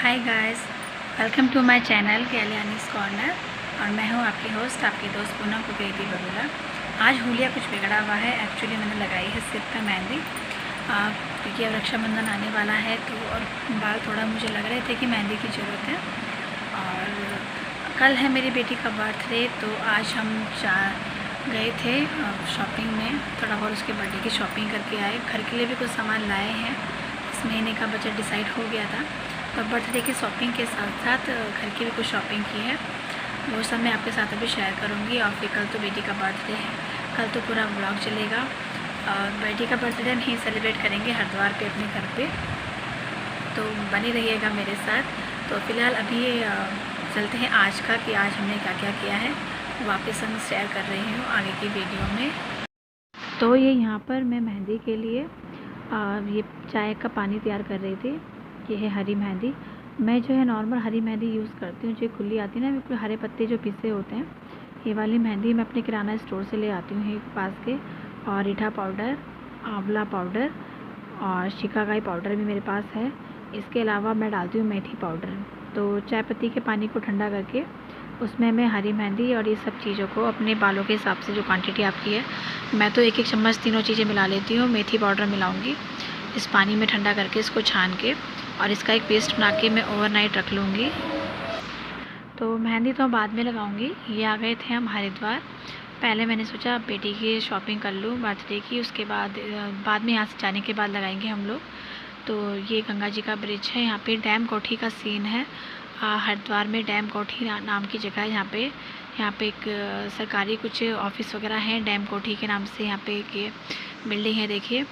Hi guys, welcome to my channel Kalyani's corner. और मैं हूँ आपकी होस्ट, आपकी दोस्त पूनम कुबेती बबूला। आज हुलिया कुछ बिगड़ा हुआ है। एक्चुअली मैंने लगाई है सिर पे मेहंदी, क्योंकि अब रक्षाबंधन आने वाला है तो और बाल थोड़ा मुझे लग रहे थे कि मेहंदी की ज़रूरत है। और कल है मेरी बेटी का बर्थडे, तो आज हम गए थे शॉपिंग में, थोड़ा बहुत उसके बर्थडे की शॉपिंग करके आए। घर के लिए भी कुछ सामान लाए हैं। इस महीने का बजट डिसाइड हो गया था, तो बर्थडे की शॉपिंग के साथ साथ घर की भी कुछ शॉपिंग की है। वो सब मैं आपके साथ अभी शेयर करूँगी। और फिर कल तो बेटी का बर्थडे है, कल तो पूरा व्लॉग चलेगा। और बेटी का बर्थडे हम ही सेलिब्रेट करेंगे हरिद्वार पे अपने घर पे, तो बने रहिएगा मेरे साथ। तो फ़िलहाल अभी चलते हैं आज का कि आज हमने क्या क्या किया है, वापस हम शेयर कर रही हूँ आगे की वीडियो में। तो ये यहाँ पर मैं मेहंदी के लिए ये चाय का पानी तैयार कर रही थी। ये है हरी मेहंदी। मैं जो है नॉर्मल हरी मेहंदी यूज़ करती हूँ, जो खुली आती है ना, बिल्कुल हरे पत्ते जो पिसे होते हैं। ये वाली मेहंदी मैं अपने किराना स्टोर से ले आती हूँ पास के। और रीठा पाउडर, आंवला पाउडर और शिकाकाई पाउडर भी मेरे पास है। इसके अलावा मैं डालती हूँ मेथी पाउडर। तो चाय पत्ती के पानी को ठंडा करके उसमें मैं हरी मेहंदी और ये सब चीज़ों को अपने बालों के हिसाब से जो क्वांटिटी आपकी है, मैं तो एक चम्मच तीनों चीज़ें मिला लेती हूँ। मेथी पाउडर मिलाऊंगी इस पानी में ठंडा करके, इसको छान के, और इसका एक पेस्ट बना के मैं ओवरनाइट रख लूँगी। तो मेहंदी तो बाद में लगाऊंगी। ये आ गए थे हम हरिद्वार। पहले मैंने सोचा बेटी की शॉपिंग कर लूँ बर्थडे की, उसके बाद में यहाँ से जाने के बाद लगाएंगे हम लोग। तो ये गंगा जी का ब्रिज है, यहाँ पे डैम कोठी का सीन है। हरिद्वार में डैम कोठी नाम की जगह है। यहाँ पे एक सरकारी कुछ ऑफिस वगैरह हैं डैम कोठी के नाम से। यहाँ पे एक ये बिल्डिंग है, देखिए।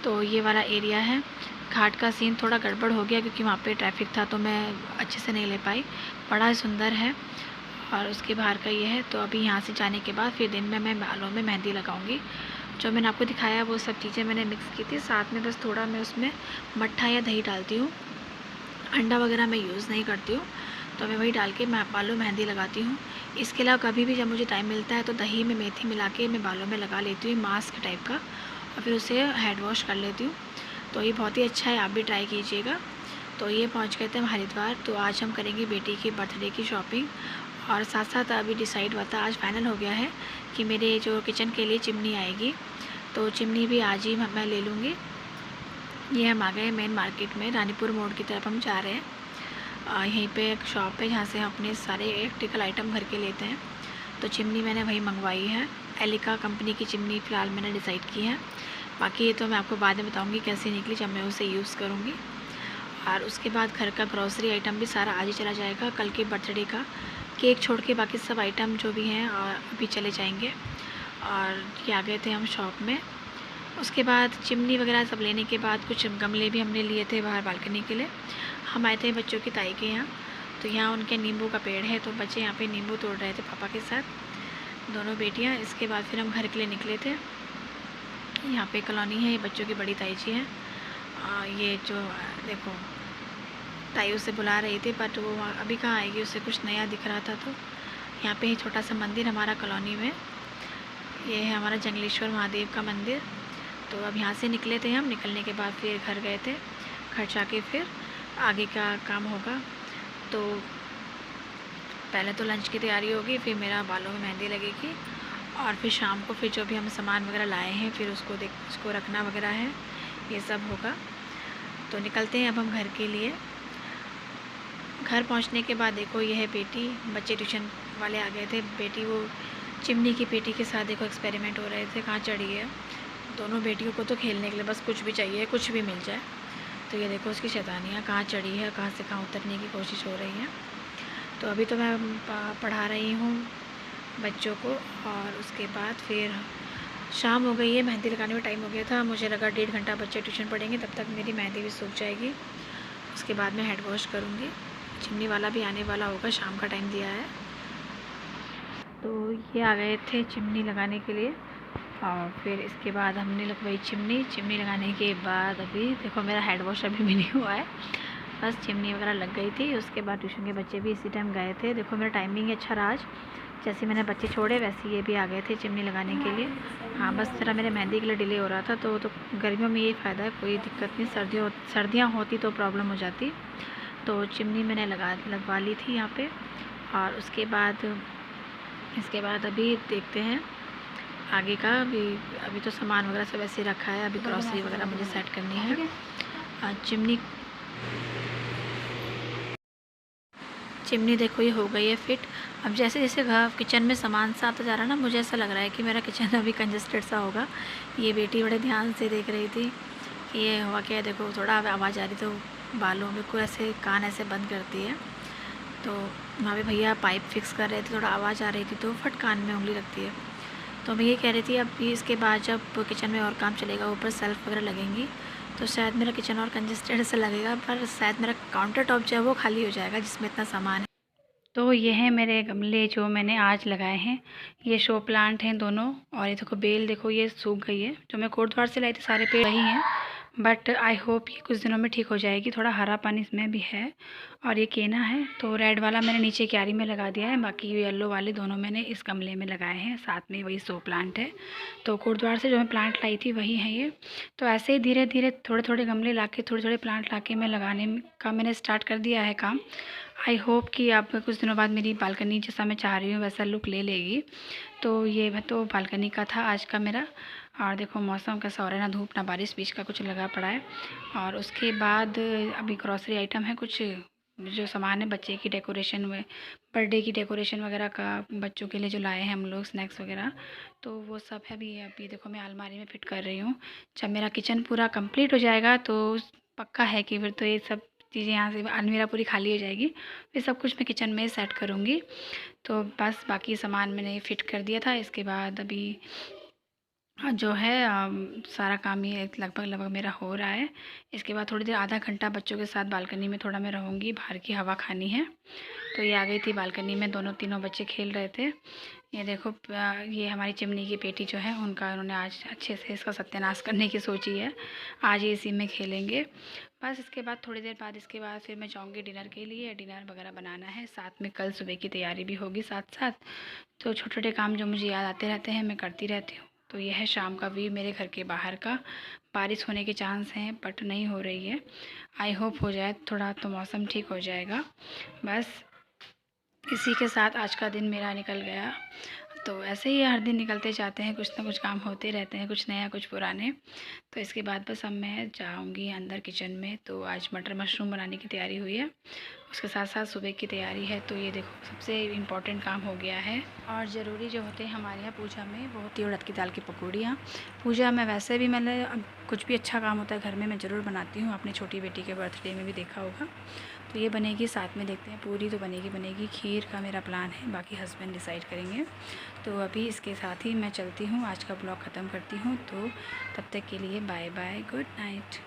तो ये वाला एरिया है। घाट का सीन थोड़ा गड़बड़ हो गया क्योंकि वहाँ पे ट्रैफिक था, तो मैं अच्छे से नहीं ले पाई। बड़ा सुंदर है। और उसके बाहर का ये है। तो अभी यहाँ से जाने के बाद फिर दिन में मैं बालों में मेहंदी लगाऊंगी। जो मैंने आपको दिखाया वो सब चीज़ें मैंने मिक्स की थी। साथ में बस थोड़ा मैं उसमें मट्ठा या दही डालती हूँ। अंडा वगैरह मैं यूज़ नहीं करती हूँ, तो मैं वही डाल के मैं बालों में मेहंदी लगाती हूँ। इसके अलावा कभी भी जब मुझे टाइम मिलता है तो दही में मेथी मिला के मैं बालों में लगा लेती हूँ, मास्क टाइप का, और फिर उसे हेड वॉश कर लेती हूँ। तो ये बहुत ही अच्छा है, आप भी ट्राई कीजिएगा। तो ये पहुँच गए थे हम हरिद्वार। तो आज हम करेंगे बेटी की बर्थडे की शॉपिंग। और साथ साथ अभी डिसाइड हुआ था, आज फाइनल हो गया है कि मेरे जो किचन के लिए चिमनी आएगी, तो चिमनी भी आज ही मैं ले लूँगी। ये हम आ गए मेन मार्केट में, रानीपुर मोड़ की तरफ हम जा रहे हैं। यहीं पे एक शॉप है जहाँ से हम अपने सारे इलेक्ट्रिकल आइटम घर के लेते हैं। तो चिमनी मैंने वही मंगवाई है, एलिका कंपनी की चिमनी फ़िलहाल मैंने डिसाइड की है। बाकी ये तो मैं आपको बाद में बताऊँगी कैसी निकली जब मैं उसे यूज़ करूँगी। और उसके बाद घर का ग्रॉसरी आइटम भी सारा आज ही चला जाएगा। कल के बर्थडे का केक छोड़ के बाकी सब आइटम जो भी हैं अभी चले जाएंगे। और ये आ गए थे हम शॉप में। उसके बाद चिमनी वगैरह सब लेने के बाद कुछ गमले भी हमने लिए थे बाहर बालकनी के लिए। हम आए थे बच्चों की ताई के यहाँ, तो यहाँ उनके नींबू का पेड़ है, तो बच्चे यहाँ पे नींबू तोड़ रहे थे पापा के साथ, दोनों बेटियाँ। इसके बाद फिर हम घर के लिए निकले थे। यहाँ पे कॉलोनी है, ये बच्चों की बड़ी ताई जी है। ये जो देखो ताई उसे बुला रही थी, बट वो अभी कहाँ आएगी, उसे कुछ नया दिख रहा था। तो यहाँ पे छोटा सा मंदिर हमारा कॉलोनी में, ये है हमारा जंगलेश्वर महादेव का मंदिर। तो अब यहाँ से निकले थे हम। निकलने के बाद फिर घर गए थे, घर जाके फिर आगे का काम होगा। तो पहले तो लंच की तैयारी होगी, फिर मेरा बालों में मेहंदी लगेगी, और फिर शाम को फिर जो भी हम सामान वगैरह लाए हैं फिर उसको रखना वगैरह है, ये सब होगा। तो निकलते हैं अब हम घर के लिए। घर पहुंचने के बाद देखो ये है बेटी, बच्चे ट्यूशन वाले आ गए थे। बेटी वो चिमनी की पेटी के साथ देखो एक्सपेरिमेंट हो रहे थे, कहाँ चढ़ी है। दोनों बेटियों को तो खेलने के लिए बस कुछ भी चाहिए, कुछ भी मिल जाए। तो ये देखो उसकी शैतानियाँ, कहाँ चढ़ी है, कहाँ से कहाँ उतरने की कोशिश हो रही है। तो अभी तो मैं पढ़ा रही हूँ बच्चों को, और उसके बाद फिर शाम हो गई है, मेहंदी लगाने में टाइम हो गया था। मुझे लगा 1.5 घंटा बच्चे ट्यूशन पढ़ेंगे, तब तक मेरी मेहंदी भी सूख जाएगी। उसके बाद मैं हेड वॉश करूँगी। चिमनी वाला भी आने वाला होगा, शाम का टाइम दिया है। तो ये आ गए थे चिमनी लगाने के लिए, और फिर इसके बाद हमने लगवाई चिमनी लगाने के बाद अभी देखो मेरा हेड वॉश अभी भी नहीं हुआ है, बस चिमनी वगैरह लग गई थी। उसके बाद ट्यूशन के बच्चे भी इसी टाइम गए थे। देखो मेरा टाइमिंग अच्छा रहा आज, जैसे मैंने बच्चे छोड़े वैसे ये भी आ गए थे चिमनी लगाने के लिए। हाँ, बस ज़रा मेरे मेहंदी के लिए डिले हो रहा था। तो गर्मियों में ये फ़ायदा है, कोई दिक्कत नहीं। सर्दियाँ होती तो प्रॉब्लम हो जाती। तो चिमनी मैंने लगवा ली थी यहाँ पे। और उसके बाद अभी देखते हैं आगे का। अभी तो सामान वगैरह सब ऐसे रखा है, अभी ग्रॉसरी वगैरह मुझे सेट करनी है। चिमनी देखो ये हो गई है फिट। अब जैसे जैसे किचन में सामान सा आता जा रहा है ना, मुझे ऐसा लग रहा है कि मेरा किचन अभी कंजस्टेड सा होगा। ये बेटी बड़े ध्यान से देख रही थी कि ये हुआ क्या है। देखो थोड़ा आवाज़ आ रही तो बालों में कोई ऐसे कान ऐसे बंद करती है। तो वहाँ पे भैया पाइप फिक्स कर रहे थे, थोड़ा आवाज़ आ रही थी तो फट कान में उंगली लगती है। तो मैं ये कह रही थी अब इसके बाद जब किचन में और काम चलेगा, ऊपर सेल्फ वगैरह लगेंगी, तो शायद मेरा किचन और कंजस्टेड सा लगेगा, पर शायद मेरा काउंटर टॉप जो है वो खाली हो जाएगा जिसमें इतना सामान है। तो ये हैं मेरे गमले जो मैंने आज लगाए हैं। ये शो प्लांट हैं दोनों। और ये देखो बेल देखो ये सूख गई है, जो मैं कोटद्वार से लाई थी सारे पेड़ वही हैं। बट आई होप ये कुछ दिनों में ठीक हो जाएगी, थोड़ा हरा पानी इसमें भी है। और ये केना है तो रेड वाला मैंने नीचे क्यारी में लगा दिया है, बाकी ये येलो वाले दोनों मैंने इस गमले में लगाए हैं, साथ में वही शो प्लांट है। तो कोटद्वार से जो मैं प्लांट लाई थी वही है ये। तो ऐसे ही धीरे धीरे थोड़े थोड़े गमले ला के थोड़े थोड़े प्लांट ला के मैं लगाने का मैंने स्टार्ट कर दिया है काम। आई होप कि अब कुछ दिनों बाद मेरी बालकनी जैसा मैं चाह रही हूँ वैसा लुक ले लेगी। तो ये तो बालकनी का था आज का मेरा। और देखो मौसम कैसा हो रहा है, ना धूप ना बारिश, बीच का कुछ लगा पड़ा है। और उसके बाद अभी ग्रॉसरी आइटम है कुछ जो सामान है बच्चे की डेकोरेशन में, बर्थडे की डेकोरेशन वगैरह का, बच्चों के लिए जो लाए हैं हम लोग स्नैक्स वगैरह, तो वो सब है। अभी देखो मैं अलमारी में फ़िट कर रही हूँ। जब मेरा किचन पूरा कंप्लीट हो जाएगा तो पक्का है कि फिर तो ये सब चीज़ें यहाँ से अलमीरा पूरी खाली हो जाएगी, फिर सब कुछ मैं किचन में सेट करूँगी। तो बस बाकी सामान मैंने फ़िट कर दिया था। इसके बाद अभी जो है सारा काम ये लगभग मेरा हो रहा है। इसके बाद थोड़ी देर आधा घंटा बच्चों के साथ बालकनी में थोड़ा मैं रहूँगी, बाहर की हवा खानी है। तो ये आ गई थी बालकनी में, दोनों तीनों बच्चे खेल रहे थे। ये देखो ये हमारी चिमनी की बेटी जो है उनका, उन्होंने आज अच्छे से इसका सत्यानाश करने की सोची है। आज ये इसी में खेलेंगे। बस इसके बाद थोड़ी देर बाद इसके बाद फिर मैं जाऊँगी डिनर के लिए, डिनर वगैरह बनाना है, साथ में कल सुबह की तैयारी भी होगी साथ साथ। तो छोटे छोटे काम जो मुझे याद आते रहते हैं मैं करती रहती हूँ। तो यह है शाम का व्यू मेरे घर के बाहर का। बारिश होने के चांस हैं बट नहीं हो रही है। आई होप हो जाए थोड़ा तो मौसम ठीक हो जाएगा। बस इसी के साथ आज का दिन मेरा निकल गया। तो ऐसे ही हर दिन निकलते जाते हैं, कुछ ना कुछ काम होते रहते हैं, कुछ नया कुछ पुराने। तो इसके बाद बस अब मैं जाऊंगी अंदर किचन में। तो आज मटर मशरूम बनाने की तैयारी हुई है, उसके साथ साथ सुबह की तैयारी है। तो ये देखो सबसे इम्पॉर्टेंट काम हो गया है। और ज़रूरी जो होते हैं हमारे यहाँ पूजा में वो होती है उड़द की दाल की पकौड़ियाँ। पूजा में वैसे भी मैंने कुछ भी अच्छा काम होता है घर में मैं ज़रूर बनाती हूँ, अपनी छोटी बेटी के बर्थडे में भी देखा होगा। तो ये बनेगी, साथ में देखते हैं पूरी तो बनेगी। खीर का मेरा प्लान है, बाकी हस्बैंड डिसाइड करेंगे। तो अभी इसके साथ ही मैं चलती हूँ, आज का ब्लॉग ख़त्म करती हूँ। तो तब तक के लिए बाय बाय, गुड नाइट।